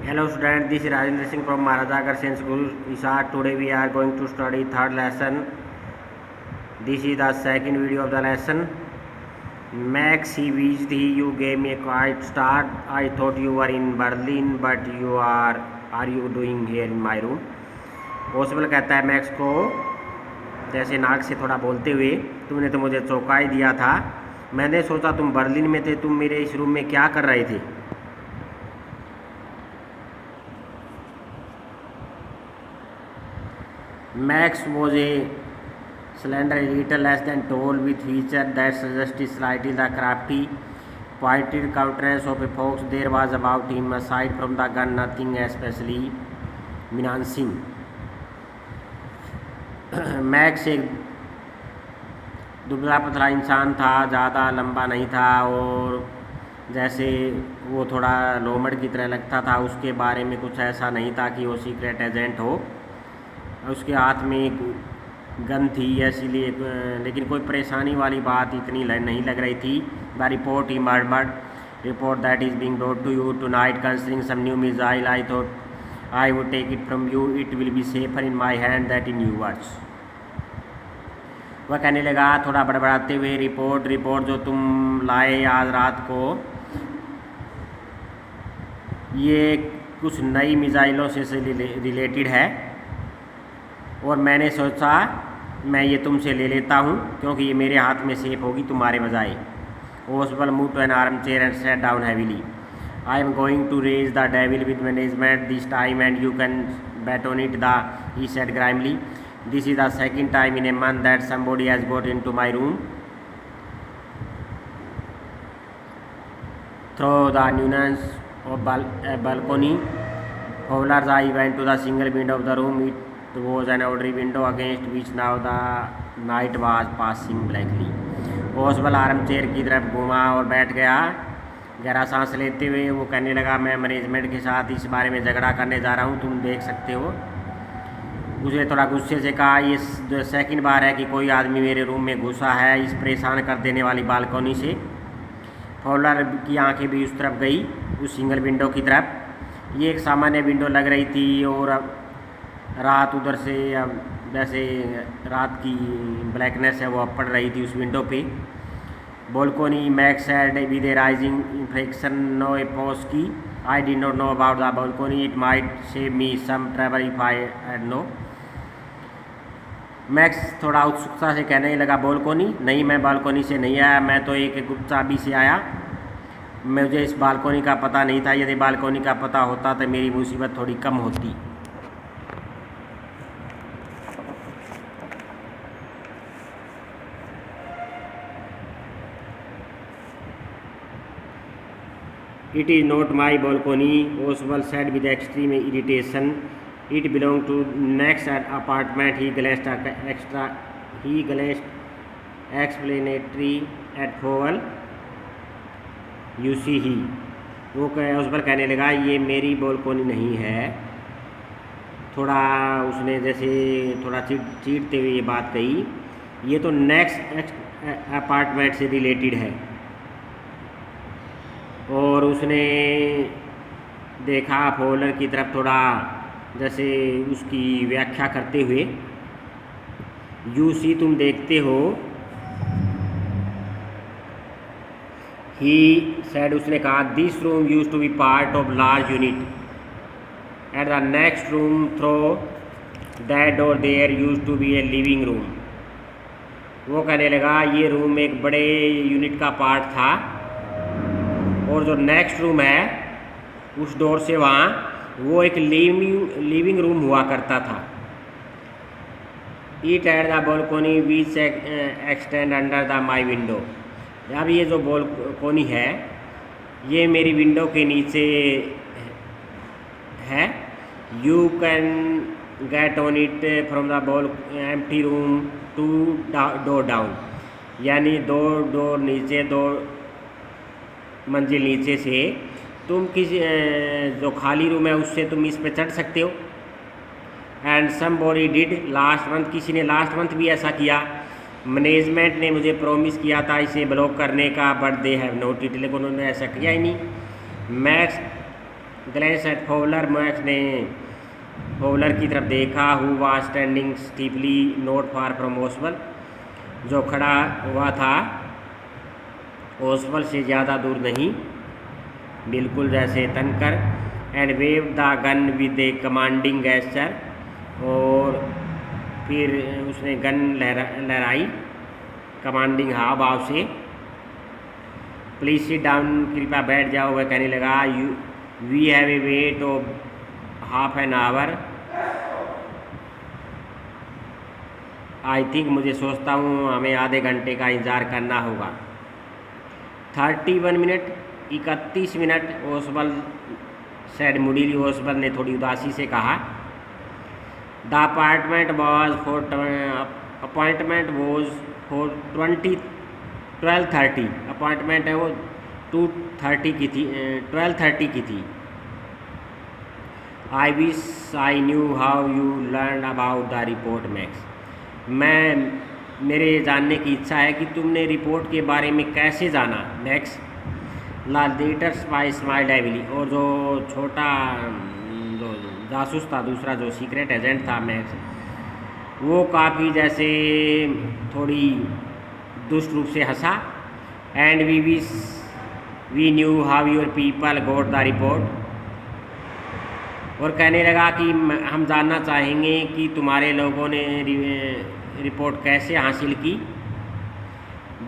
Hello student, this is Rajendra Singh from Maharaja Agarsen School, Isar. Today we are going to study third lesson. This is the second video of the lesson. Max, he wished you gave me a quiet start. I thought you were in Berlin, but are you doing here in my room? Possible कहता है max को जैसे नाक से थोड़ा बोलते हुए, तुमने तो मुझे चौंका ही दिया था। मैंने सोचा तुम बर्लिन में थे, तुम मेरे इस रूम में क्या कर रहे थे? Max was a slender, a little less than tall, with features that suggested slightly the crafty, pointed countenance of a fox. There was about him, aside from the gun, nothing especially menacing. Max एक दुबला पतला इंसान था, ज़्यादा लंबा नहीं था और जैसे वो थोड़ा लोमड़ की तरह लगता था। उसके बारे में कुछ ऐसा नहीं था कि वो सीक्रेट एजेंट हो। उसके हाथ में एक गन थी, इसीलिए लेकिन कोई परेशानी वाली बात इतनी नहीं लग रही थी। The report he murmured, report that is being brought to you tonight considering some new missile. I thought I would take it from you. It will be safer in my hand than in yours. वह कहने लगा थोड़ा बड़बड़ाते हुए, report जो तुम लाए आज रात को, ये कुछ नई मिसाइलों से रिलेटेड है और मैंने सोचा मैं ये तुमसे ले लेता हूँ क्योंकि ये मेरे हाथ में सेफ होगी तुम्हारे बजाय। ओसबल moved to an armchair and sat down heavily. I am going to raise the devil with management this time and you can bet on it, he said grimly. This is the second time in a month that somebody has got into my room through the nuisance of a balcony. Fowler's eye went to the single window of the room. It was an ordinary window against which now the night was passing blackly. Osbal armchair की तरफ घूमा और बैठ गया। गहरा सांस लेते हुए वो कहने लगा, मैं मैनेजमेंट के साथ इस बारे में झगड़ा करने जा रहा हूँ, तुम देख सकते हो। उसने थोड़ा गुस्से से कहा, ये जो सेकंड बार है कि कोई आदमी मेरे रूम में घुसा है इस परेशान कर देने वाली बालकनी से। फॉलर की आंखें भी उस तरफ गई, उस सिंगल विंडो की तरफ। ये एक सामान्य विंडो लग रही थी और रात उधर से जैसे रात की ब्लैकनेस है वो पड़ रही थी उस विंडो पे। Balcony, Max said with a rising inflection. No, a pause key. I did not know about the balcony. It might save me some trouble if I had known. Max थोड़ा उत्सुकता से कहने लगा, बालकोनी? नहीं, मैं balcony से नहीं आया, मैं तो एक गुप्त चाबी से आया। मुझे इस बालकोनी का पता नहीं था। यदि बालकोनी का पता होता तो मेरी मुसीबत थोड़ी कम होती। It is not my balcony, Oswald said with extreme irritation. It belonged to next apartment. He glanced explanatory at Powell. You see he. वो ओसबल कहने लगा, ये मेरी बालकोनी नहीं है। थोड़ा उसने जैसे थोड़ा चीड़ते हुए ये बात कही, ये तो नेक्स्ट अपार्टमेंट से रिलेटेड है। और उसने देखा फॉलर की तरफ थोड़ा जैसे उसकी व्याख्या करते हुए, यू सी तुम देखते हो, ही सेड उसने कहा, this room used to be part of large unit at the next room through that door there used to be a living room. वो कहने लगा ये रूम एक बड़े यूनिट का पार्ट था और जो नेक्स्ट रूम है उस डोर से वहाँ वो एक लिविंग रूम हुआ करता था। It at the balcony which extend under the my window. अब ये जो बालकोनी है ये मेरी विंडो के नीचे है। You can get on it from the empty room two door down, यानी दो डोर नीचे, दो मंजिल नीचे से तुम किसी जो खाली रूम है उससे तुम इस पे चढ़ सकते हो। And somebody did last month, किसी ने लास्ट मंथ भी ऐसा किया। मैनेजमेंट ने मुझे प्रॉमिस किया था इसे ब्लॉक करने का, but they have not it, लेकिन उन्होंने ऐसा किया ही नहीं। Max glances at Fowler, Max ने फॉवलर की तरफ देखा। Who was standing steeply not far from Osbal, जो खड़ा हुआ था ओसबल से ज़्यादा दूर नहीं, बिल्कुल जैसे तनकर। And wave the gun with a commanding gesture, और फिर उसने गन लहराई कमांडिंग हाव भाव से। प्लीज सिट डाउन, कृपया बैठ जाओ, वह कहने लगा। We have a wait of half an hour, I think, मुझे सोचता हूँ हमें आधे घंटे का इंतज़ार करना होगा। 31 मिनट, 31 मिनट, ओसबल सैड मूडीली, ओसबल ने थोड़ी उदासी से कहा। The appointment was for 12:30, appointment है वो 2:30 की थी, 12:30 की थी। I wish I knew how you learn about the report max, मेरे जानने की इच्छा है कि तुमने रिपोर्ट के बारे में कैसे जाना मैक्स। ला लेटर स्माइल्ड हैवीली, और जो छोटा जो जासूस था, दूसरा जो सीक्रेट एजेंट था मैक्स, वो काफ़ी जैसे थोड़ी दुष्ट रूप से हंसा। And we knew how your people got the report, और कहने लगा कि हम जानना चाहेंगे कि तुम्हारे लोगों ने रिपोर्ट कैसे हासिल की।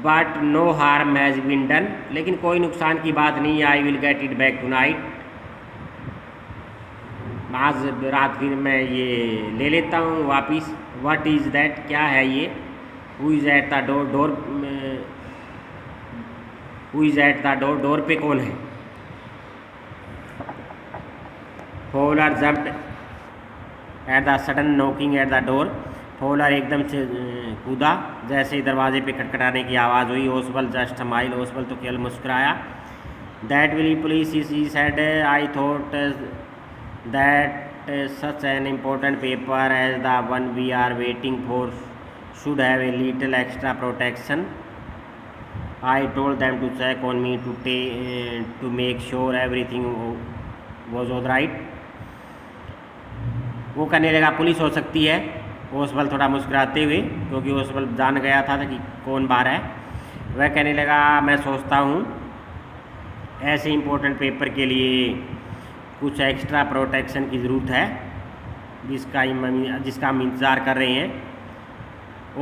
But no harm has been done, लेकिन कोई नुकसान की बात नहीं। I will get it back tonight, आज रात फिर मैं ये ले लेता हूँ वापिस। व्हाट इज़ दैट, क्या है ये। Who is at the door, who is at the door, door पे कौन है। Fowler jumped at the sudden knocking at the door, Fowler एकदम से कूदा जैसे ही दरवाजे पे खटखटाने की आवाज़ हुई। ओसबल जस्ट स्माइल, ओसबल तो केवल मुस्कुराया। That will police he said, I thought that such an important paper as the one we are waiting for should have a little extra protection. I told them to check on me to make sure everything was all right. वो कहने लगा police हो सकती है, ओसबल थोड़ा मुस्कुराते हुए, क्योंकि ओसबल जान गया था कि कौन बाहर है। वह कहने लगा मैं सोचता हूँ ऐसे इम्पोर्टेंट पेपर के लिए कुछ एक्स्ट्रा प्रोटेक्शन की ज़रूरत है, जिसका हम इंतज़ार कर रहे हैं।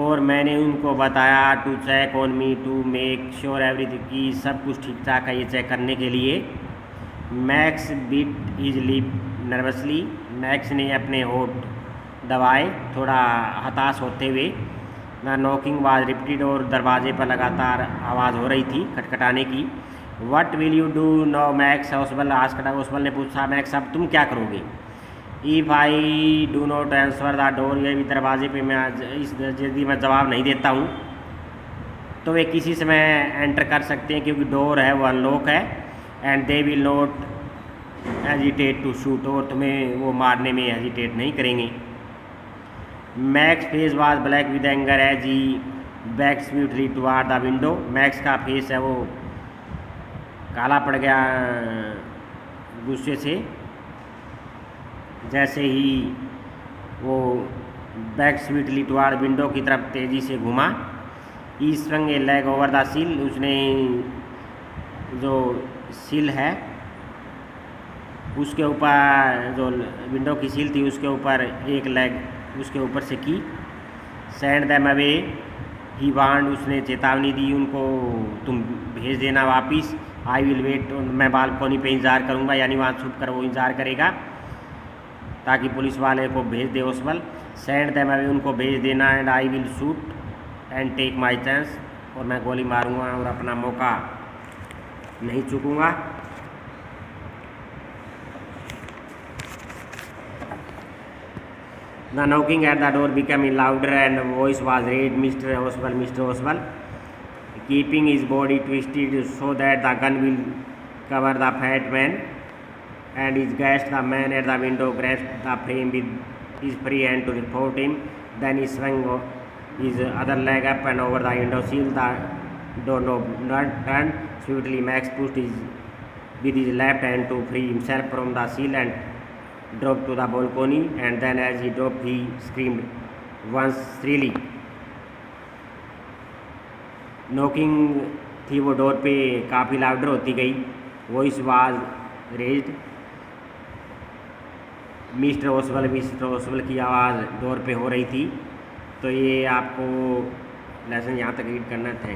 और मैंने उनको बताया to check on me to make sure everything, की सब कुछ ठीक ठाक है ये चेक करने के लिए। Max bit his lip nervously, Max ने अपने होठ दबाए थोड़ा हताश होते हुए। द नॉकिंग वाज रिपीटेड, और दरवाजे पर लगातार आवाज़ हो रही थी खटखटाने की। What will you do now Max, Osbal ने पूछा। मैक्स अब तुम क्या करोगे। If I do not answer the door, ये भी दरवाजे पे मैं यदि मैं जवाब नहीं देता हूँ तो वे किसी समय एंटर कर सकते हैं, क्योंकि डोर है वो अनलॉक है। And they will not hesitate to shoot, और तुम्हें वो मारने में हेजिटेट नहीं करेंगे। Max face was black with anger as he back smoothly toward the window, Max का फेस है वो काला पड़ गया गुस्से से, जैसे ही वो बैक स्वीटली टुवर्ड विंडो की तरफ तेज़ी से घुमा। He strung a leg over the sill, उसने जो सील है उसके ऊपर, जो विंडो की सील थी उसके ऊपर एक लेग उसके ऊपर से की। Send them away he want, उसने चेतावनी दी उनको तुम भेज देना वापिस। आई विल वेट, मैं बालकोनी पे इंतज़ार करूँगा, यानी वहाँ छुप कर वो इंतज़ार करेगा ताकि पुलिस वाले को भेज दे ओसबल। सेंड दैम अवे, उनको भेज देना। And I will shoot and take my chance, और मैं गोली मारूंगा और अपना मौका नहीं चूकूँगा। The knocking at the door became louder and voice was raised, Mr. Oswald, keeping his body twisted so that the gun will cover the fat man, and his guest, the man at the window, grasped the frame with his free hand to support him. Then he swung his other leg up and over the window sill. The doorknob turned swiftly. Max pushed his with his left hand to free himself from the seal and dropped to the balcony, and then as he dropped he screamed once shrilly. Knocking थी वो door पे काफ़ी louder होती गई. Voice was raised. Mister ओसवल की आवाज़ door पे हो रही थी. तो ये आपको लेसन यहाँ तक रीड करना था.